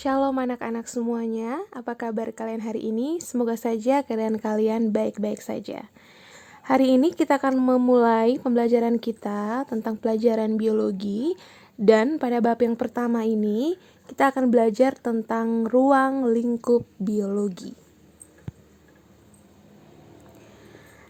Shalom anak-anak semuanya, apa kabar kalian hari ini? Semoga saja keadaan kalian baik-baik saja. Hari ini kita akan memulai pembelajaran kita tentang pelajaran biologi. Dan pada bab yang pertama ini, kita akan belajar tentang ruang lingkup biologi.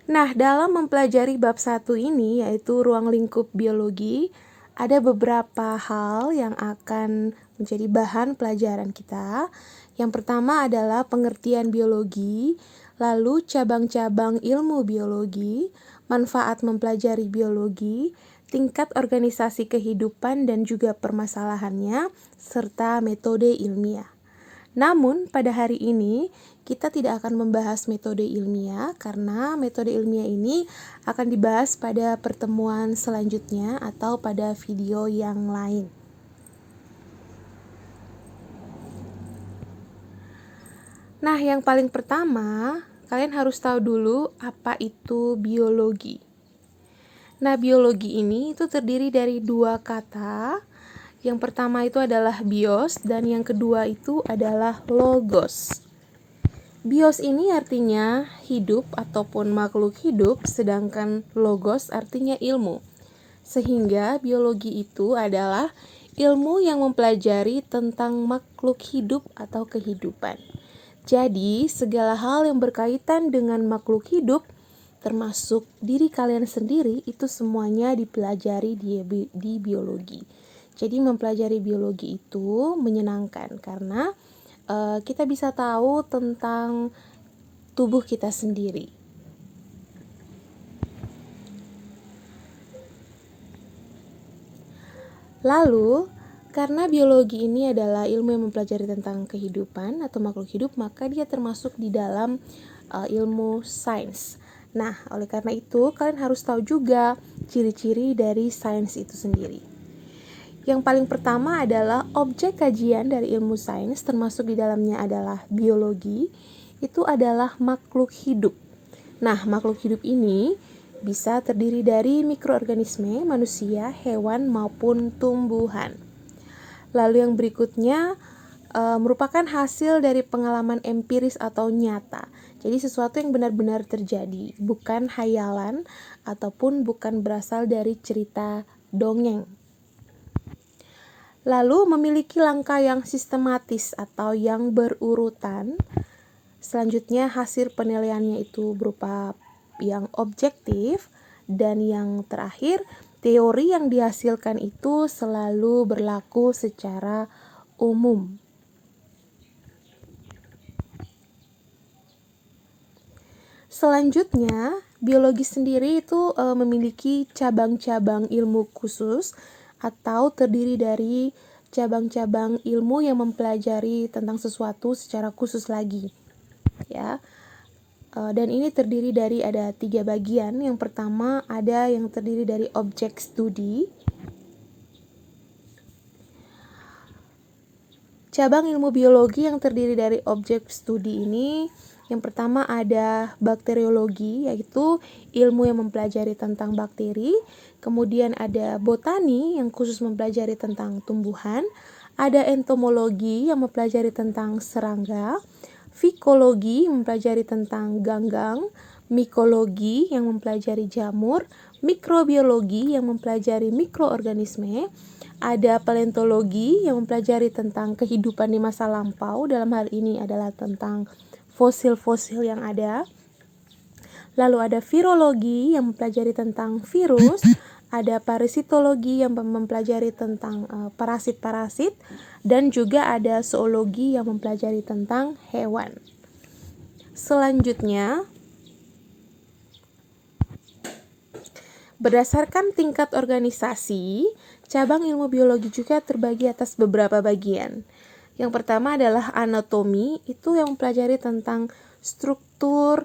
Nah, dalam mempelajari bab 1 ini, yaitu ruang lingkup biologi, ada beberapa hal yang akan menjadi bahan pelajaran kita. Yang pertama adalah pengertian biologi, lalu cabang-cabang ilmu biologi, manfaat mempelajari biologi, tingkat organisasi kehidupan dan juga permasalahannya, serta metode ilmiah. Namun, pada hari ini kita tidak akan membahas metode ilmiah karena metode ilmiah ini akan dibahas pada pertemuan selanjutnya atau pada video yang lain. Nah, yang paling pertama, kalian harus tahu dulu apa itu biologi. Nah, biologi ini itu terdiri dari dua kata. Yang pertama itu adalah bios dan yang kedua itu adalah logos. Bios ini artinya hidup ataupun makhluk hidup, sedangkan logos artinya ilmu. Sehingga biologi itu adalah ilmu yang mempelajari tentang makhluk hidup atau kehidupan. Jadi, segala hal yang berkaitan dengan makhluk hidup, termasuk diri kalian sendiri, itu semuanya dipelajari di biologi. Jadi, mempelajari biologi itu menyenangkan karena kita bisa tahu tentang tubuh kita sendiri. Lalu, karena biologi ini adalah ilmu yang mempelajari tentang kehidupan atau makhluk hidup, maka dia termasuk di dalam ilmu sains. Nah, oleh karena itu, kalian harus tahu juga ciri-ciri dari sains itu sendiri. Yang paling pertama adalah objek kajian dari ilmu sains, termasuk di dalamnya adalah biologi, itu adalah makhluk hidup. Nah, makhluk hidup ini bisa terdiri dari mikroorganisme, manusia, hewan, maupun tumbuhan. Lalu yang berikutnya merupakan hasil dari pengalaman empiris atau nyata. Jadi sesuatu yang benar-benar terjadi, bukan hayalan ataupun bukan berasal dari cerita dongeng. Lalu memiliki langkah yang sistematis atau yang berurutan. Selanjutnya hasil penilaiannya itu berupa yang objektif. Dan yang terakhir, teori yang dihasilkan itu selalu berlaku secara umum. Selanjutnya, biologi sendiri itu memiliki cabang-cabang ilmu khusus atau terdiri dari cabang-cabang ilmu yang mempelajari tentang sesuatu secara khusus lagi, ya. Dan ini terdiri dari ada 3 bagian. Yang pertama ada yang terdiri dari objek studi. Cabang ilmu biologi yang terdiri dari objek studi ini, yang pertama ada bakteriologi, yaitu ilmu yang mempelajari tentang bakteri. Kemudian ada botani yang khusus mempelajari tentang tumbuhan. Ada entomologi yang mempelajari tentang serangga. Fikologi mempelajari tentang ganggang. Mikologi yang mempelajari jamur. Mikrobiologi yang mempelajari mikroorganisme. Ada paleontologi yang mempelajari tentang kehidupan di masa lampau, dalam hal ini adalah tentang fosil-fosil yang ada. Lalu ada virologi yang mempelajari tentang virus. Ada parasitologi yang mempelajari tentang parasit-parasit, dan juga ada zoologi yang mempelajari tentang hewan. Selanjutnya, berdasarkan tingkat organisasi, cabang ilmu biologi juga terbagi atas beberapa bagian. Yang pertama adalah anatomi, itu yang mempelajari tentang struktur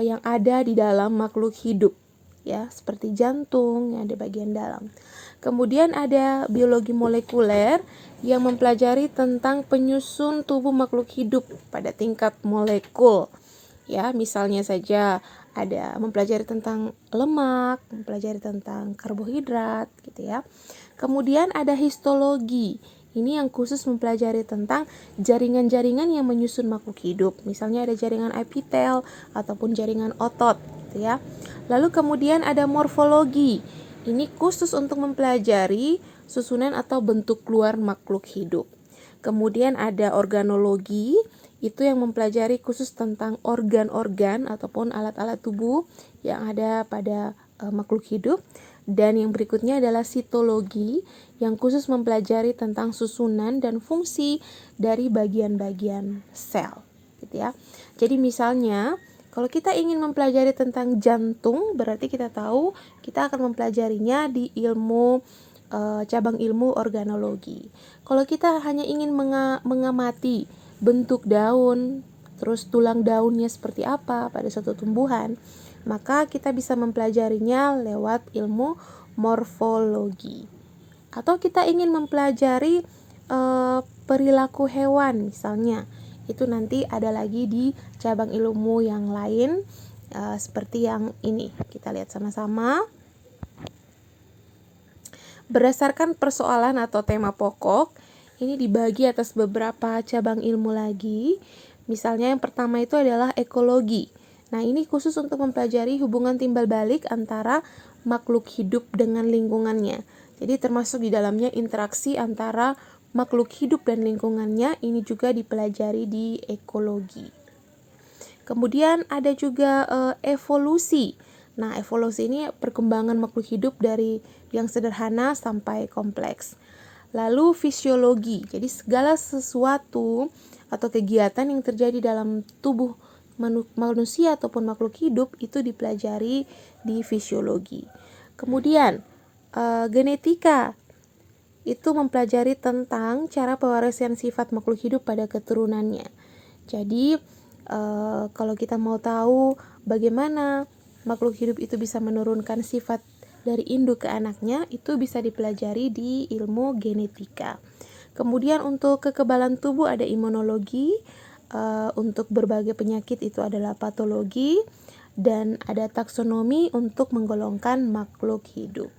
yang ada di dalam makhluk hidup, ya, seperti jantung yang ada bagian dalam. Kemudian ada biologi molekuler yang mempelajari tentang penyusun tubuh makhluk hidup pada tingkat molekul. Ya, misalnya saja ada mempelajari tentang lemak, mempelajari tentang karbohidrat gitu ya. Kemudian ada histologi Ini yang khusus mempelajari tentang jaringan-jaringan yang menyusun makhluk hidup. Misalnya ada jaringan epitel ataupun jaringan otot, gitu ya. Lalu kemudian ada morfologi. Ini khusus untuk mempelajari susunan atau bentuk luar makhluk hidup. Kemudian ada organologi, itu yang mempelajari khusus tentang organ-organ ataupun alat-alat tubuh yang ada pada makhluk hidup. Dan yang berikutnya adalah sitologi, yang khusus mempelajari tentang susunan dan fungsi dari bagian-bagian sel, gitu ya. Jadi misalnya kalau kita ingin mempelajari tentang jantung, berarti kita tahu kita akan mempelajarinya di ilmu cabang ilmu organologi. Kalau kita hanya ingin mengamati bentuk daun, terus tulang daunnya seperti apa pada suatu tumbuhan, maka kita bisa mempelajarinya lewat ilmu morfologi. Atau kita ingin mempelajari perilaku hewan misalnya, itu nanti ada lagi di cabang ilmu yang lain, seperti yang ini. Kita lihat sama-sama. Berdasarkan persoalan atau tema pokok, ini dibagi atas beberapa cabang ilmu lagi. Misalnya yang pertama itu adalah ekologi. Nah, ini khusus untuk mempelajari hubungan timbal balik antara makhluk hidup dengan lingkungannya. Jadi termasuk di dalamnya interaksi antara makhluk hidup dan lingkungannya, ini juga dipelajari di ekologi. Kemudian ada juga evolusi. Nah, evolusi ini perkembangan makhluk hidup dari yang sederhana sampai kompleks. Lalu fisiologi, jadi segala sesuatu atau kegiatan yang terjadi dalam tubuh manusia ataupun makhluk hidup itu dipelajari di fisiologi. Kemudian genetika, itu mempelajari tentang cara pewarisan sifat makhluk hidup pada keturunannya. Jadi kalau kita mau tahu bagaimana makhluk hidup itu bisa menurunkan sifat dari induk ke anaknya, itu bisa dipelajari di ilmu genetika. Kemudian untuk kekebalan tubuh ada imunologi, untuk berbagai penyakit itu adalah patologi, dan ada taksonomi untuk menggolongkan makhluk hidup.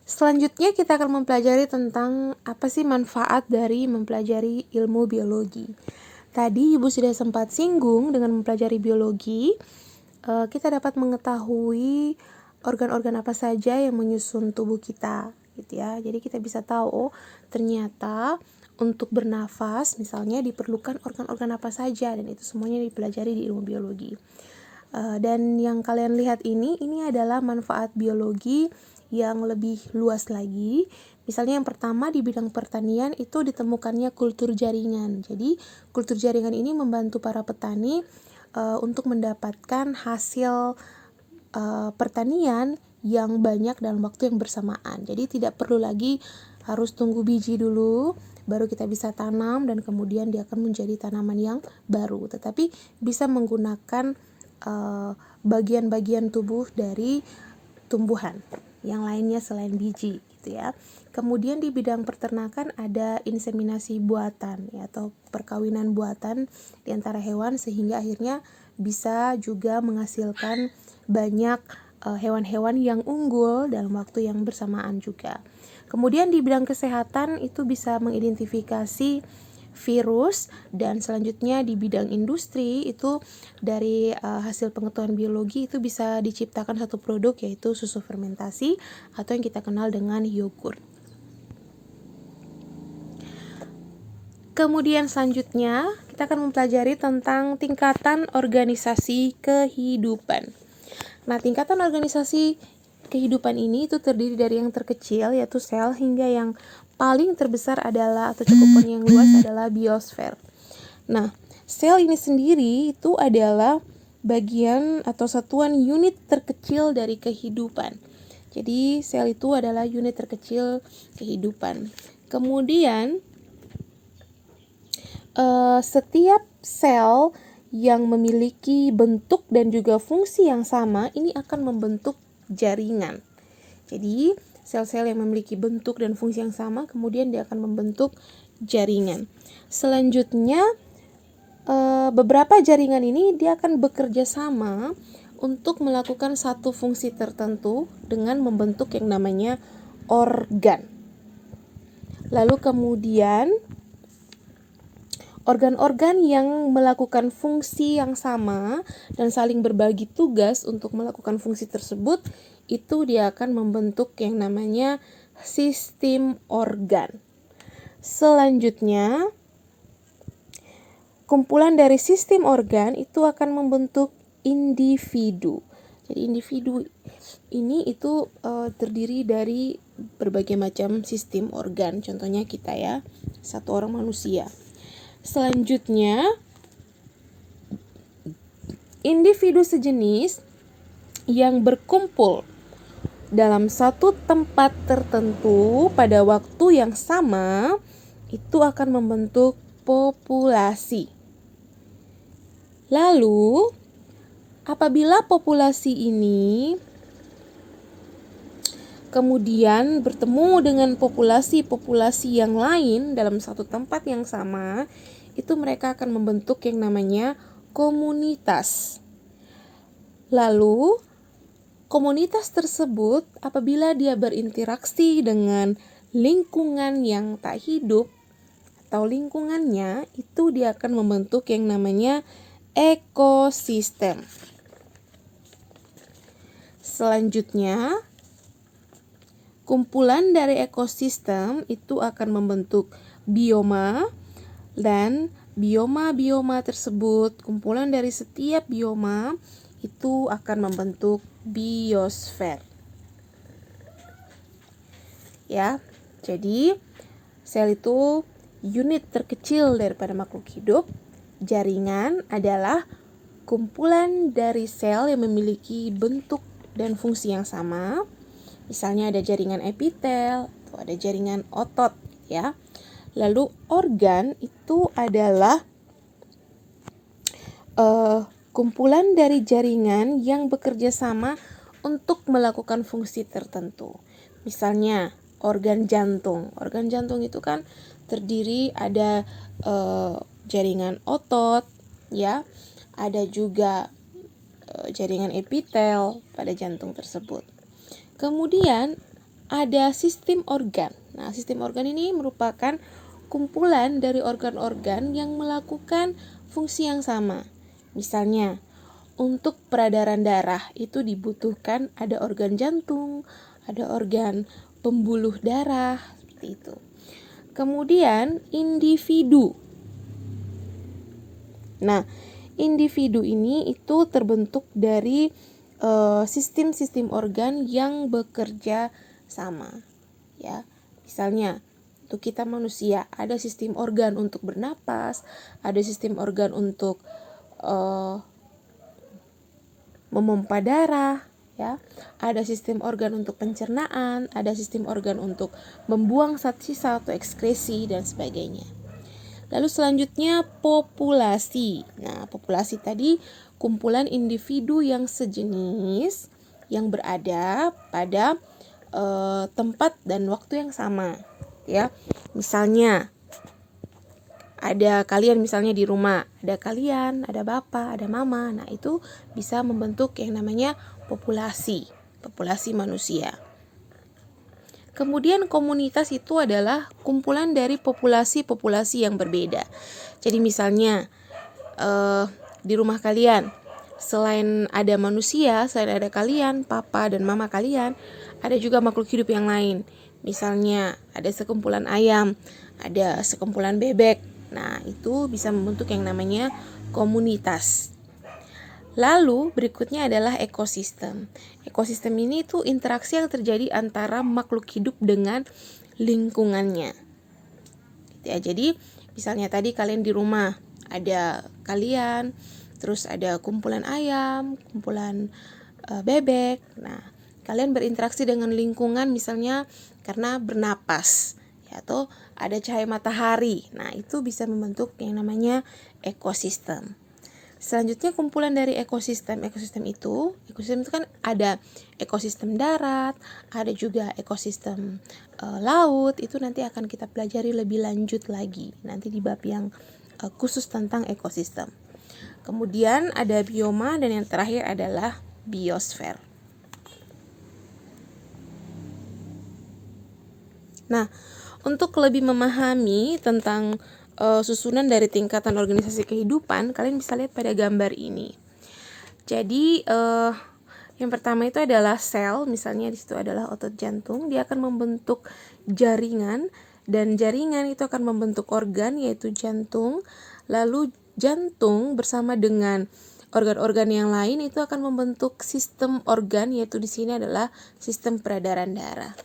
Selanjutnya kita akan mempelajari tentang apa sih manfaat dari mempelajari ilmu biologi. Tadi Ibu sudah sempat singgung dengan mempelajari biologi, kita dapat mengetahui organ-organ apa saja yang menyusun tubuh kita, gitu ya. Jadi kita bisa tahu, ternyata untuk bernafas misalnya diperlukan organ-organ apa saja, dan itu semuanya dipelajari di ilmu biologi. Dan yang kalian lihat ini adalah manfaat biologi yang lebih luas lagi. Misalnya yang pertama di bidang pertanian itu ditemukannya kultur jaringan. Jadi kultur jaringan ini membantu para petani untuk mendapatkan hasil pertanian yang banyak dalam waktu yang bersamaan. Jadi tidak perlu lagi harus tunggu biji dulu baru kita bisa tanam dan kemudian dia akan menjadi tanaman yang baru, tetapi bisa menggunakan bagian-bagian tubuh dari tumbuhan yang lainnya selain biji, gitu ya. Kemudian di bidang peternakan ada inseminasi buatan, ya, atau perkawinan buatan di antara hewan sehingga akhirnya bisa juga menghasilkan banyak hewan-hewan yang unggul dalam waktu yang bersamaan juga. Kemudian di bidang kesehatan itu bisa mengidentifikasi virus, dan selanjutnya di bidang industri itu dari hasil pengetahuan biologi itu bisa diciptakan satu produk yaitu susu fermentasi atau yang kita kenal dengan yogurt. Kemudian selanjutnya kita akan mempelajari tentang tingkatan organisasi kehidupan. Nah, tingkatan organisasi kehidupan ini itu terdiri dari yang terkecil yaitu sel hingga yang paling terbesar adalah atau cakupan yang luas adalah biosfer. Nah, sel ini sendiri itu adalah bagian atau satuan unit terkecil dari kehidupan. Jadi sel itu adalah unit terkecil kehidupan. Kemudian setiap sel yang memiliki bentuk dan juga fungsi yang sama ini akan membentuk jaringan. Jadi sel-sel yang memiliki bentuk dan fungsi yang sama kemudian dia akan membentuk jaringan. Selanjutnya beberapa jaringan ini dia akan bekerja sama untuk melakukan satu fungsi tertentu dengan membentuk yang namanya organ. Lalu kemudian organ-organ yang melakukan fungsi yang sama dan saling berbagi tugas untuk melakukan fungsi tersebut, itu dia akan membentuk yang namanya sistem organ. Selanjutnya, kumpulan dari sistem organ itu akan membentuk individu. Jadi individu ini itu terdiri dari berbagai macam sistem organ. Contohnya kita ya, satu orang manusia. Selanjutnya, individu sejenis yang berkumpul dalam satu tempat tertentu pada waktu yang sama itu akan membentuk populasi. Lalu, apabila populasi ini kemudian bertemu dengan populasi-populasi yang lain dalam satu tempat yang sama, itu mereka akan membentuk yang namanya komunitas. Lalu, komunitas tersebut apabila dia berinteraksi dengan lingkungan yang tak hidup atau lingkungannya, itu dia akan membentuk yang namanya ekosistem. Selanjutnya, kumpulan dari ekosistem itu akan membentuk bioma, dan bioma-bioma tersebut, kumpulan dari setiap bioma itu akan membentuk biosfer. Ya, jadi sel itu unit terkecil daripada makhluk hidup. Jaringan adalah kumpulan dari sel yang memiliki bentuk dan fungsi yang sama. Misalnya ada jaringan epitel atau ada jaringan otot ya. Lalu organ itu adalah kumpulan dari jaringan yang bekerja sama untuk melakukan fungsi tertentu. Misalnya organ jantung. Organ jantung itu kan terdiri ada jaringan otot ya. Ada juga jaringan epitel pada jantung tersebut. Kemudian ada sistem organ. Nah, sistem organ ini merupakan kumpulan dari organ-organ yang melakukan fungsi yang sama. Misalnya, untuk peredaran darah itu dibutuhkan ada organ jantung, ada organ pembuluh darah, seperti itu. Kemudian individu. Nah, individu ini itu terbentuk dari sistem-sistem organ yang bekerja sama ya. Misalnya untuk kita manusia ada sistem organ untuk bernapas, ada sistem organ untuk memompa darah ya, ada sistem organ untuk pencernaan, ada sistem organ untuk membuang zat sisa atau ekskresi dan sebagainya. Lalu selanjutnya populasi. Nah, populasi tadi kumpulan individu yang sejenis yang berada pada tempat dan waktu yang sama ya. Misalnya ada kalian misalnya di rumah, ada kalian, ada bapak, ada mama. Nah, itu bisa membentuk yang namanya populasi manusia. Kemudian komunitas itu adalah kumpulan dari populasi-populasi yang berbeda. Jadi misalnya di rumah kalian, selain ada manusia, selain ada kalian, papa dan mama kalian, ada juga makhluk hidup yang lain. Misalnya ada sekumpulan ayam, ada sekumpulan bebek. Nah, itu bisa membentuk yang namanya komunitas. Lalu berikutnya adalah ekosistem. Ekosistem ini tuh interaksi yang terjadi antara makhluk hidup dengan lingkungannya. Ya, jadi misalnya tadi kalian di rumah, ada kalian, terus ada kumpulan ayam, kumpulan bebek. Nah, kalian berinteraksi dengan lingkungan misalnya karena bernapas ya, atau ada cahaya matahari. Nah, itu bisa membentuk yang namanya ekosistem. Selanjutnya kumpulan dari ekosistem itu kan ada ekosistem darat, ada juga ekosistem laut. Itu nanti akan kita pelajari lebih lanjut lagi nanti di bab yang khusus tentang ekosistem. Kemudian ada bioma dan yang terakhir adalah biosfer. Nah, Untuk lebih memahami tentang susunan dari tingkatan organisasi kehidupan, kalian bisa lihat pada gambar ini. Jadi yang pertama itu adalah sel, misalnya di situ adalah otot jantung, dia akan membentuk jaringan, dan jaringan itu akan membentuk organ yaitu jantung. Lalu jantung bersama dengan organ-organ yang lain itu akan membentuk sistem organ, yaitu di sini adalah sistem peredaran darah.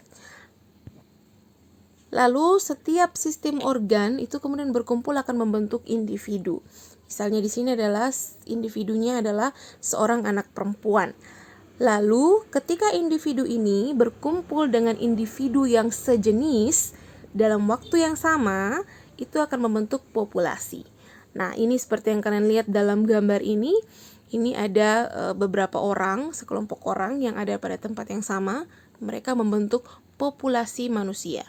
Lalu setiap sistem organ itu kemudian berkumpul akan membentuk individu. Misalnya di sini adalah individunya adalah seorang anak perempuan. Lalu ketika individu ini berkumpul dengan individu yang sejenis dalam waktu yang sama, itu akan membentuk populasi. Nah, ini seperti yang kalian lihat dalam gambar ini. Ini ada beberapa orang, sekelompok orang yang ada pada tempat yang sama. Mereka membentuk populasi manusia.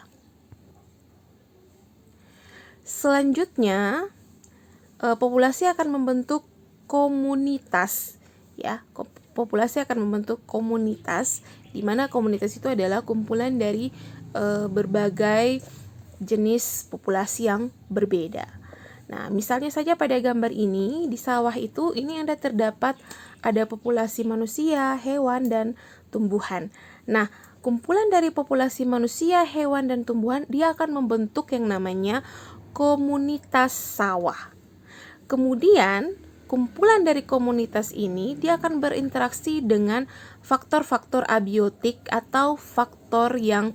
Selanjutnya, populasi akan membentuk komunitas, ya. Populasi akan membentuk komunitas, di mana komunitas itu adalah kumpulan dari berbagai jenis populasi yang berbeda. Nah, misalnya saja pada gambar ini, di sawah itu ini terdapat ada populasi manusia, hewan, dan tumbuhan. Nah, kumpulan dari populasi manusia, hewan, dan tumbuhan, dia akan membentuk yang namanya komunitas sawah. Kemudian, kumpulan dari komunitas ini dia akan berinteraksi dengan faktor-faktor abiotik atau faktor yang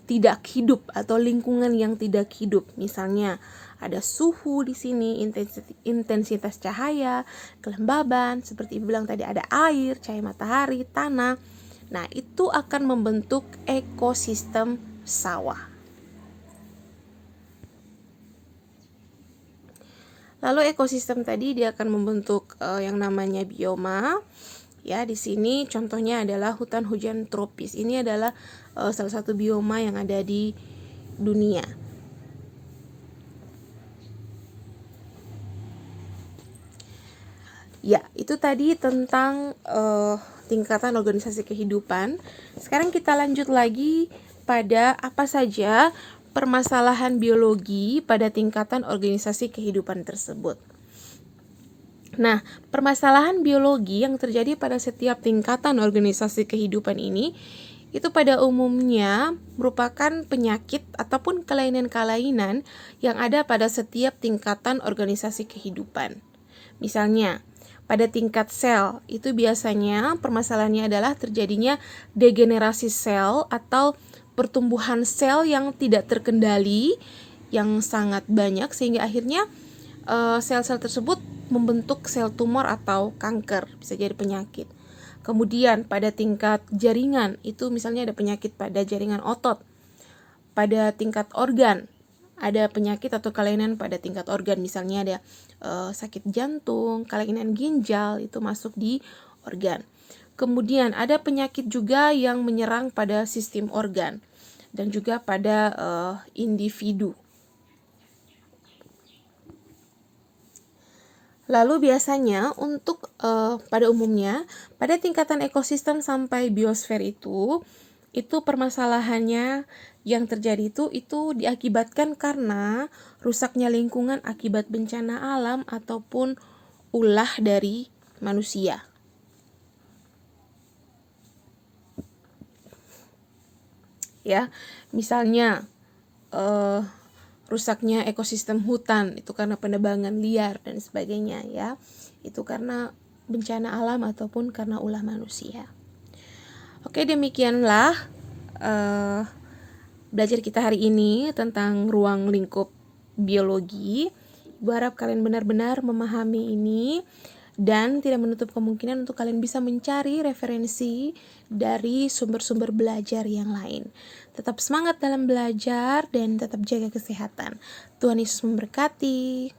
tidak hidup atau lingkungan yang tidak hidup. Misalnya ada suhu di sini, intensitas cahaya, kelembaban, seperti Ibu bilang tadi ada air, cahaya matahari, tanah. Nah, itu akan membentuk ekosistem sawah. Lalu ekosistem tadi dia akan membentuk yang namanya bioma. Ya, di sini contohnya adalah hutan hujan tropis. Ini adalah salah satu bioma yang ada di dunia. Ya, itu tadi tentang tingkatan organisasi kehidupan. Sekarang kita lanjut lagi pada apa saja permasalahan biologi pada tingkatan organisasi kehidupan tersebut. Nah, permasalahan biologi yang terjadi pada setiap tingkatan organisasi kehidupan ini itu pada umumnya merupakan penyakit ataupun kelainan-kelainan yang ada pada setiap tingkatan organisasi kehidupan. Misalnya, pada tingkat sel, itu biasanya permasalahannya adalah terjadinya degenerasi sel atau pertumbuhan sel yang tidak terkendali, yang sangat banyak, sehingga akhirnya sel-sel tersebut membentuk sel tumor atau kanker, bisa jadi penyakit. Kemudian pada tingkat jaringan, itu misalnya ada penyakit pada jaringan otot. Pada tingkat organ, ada penyakit atau kelainan pada tingkat organ, misalnya ada sakit jantung, kelainan ginjal, itu masuk di organ. Kemudian ada penyakit juga yang menyerang pada sistem organ dan juga pada individu. Lalu biasanya untuk pada umumnya pada tingkatan ekosistem sampai biosfer itu permasalahannya yang terjadi itu diakibatkan karena rusaknya lingkungan akibat bencana alam ataupun ulah dari manusia. Ya, misalnya rusaknya ekosistem hutan itu karena penebangan liar dan sebagainya, ya. Itu karena bencana alam ataupun karena ulah manusia. Oke, demikianlah belajar kita hari ini tentang ruang lingkup biologi. Ibu harap kalian benar-benar memahami ini dan tidak menutup kemungkinan untuk kalian bisa mencari referensi dari sumber-sumber belajar yang lain. Tetap semangat dalam belajar dan tetap jaga kesehatan. Tuhan Yesus memberkati.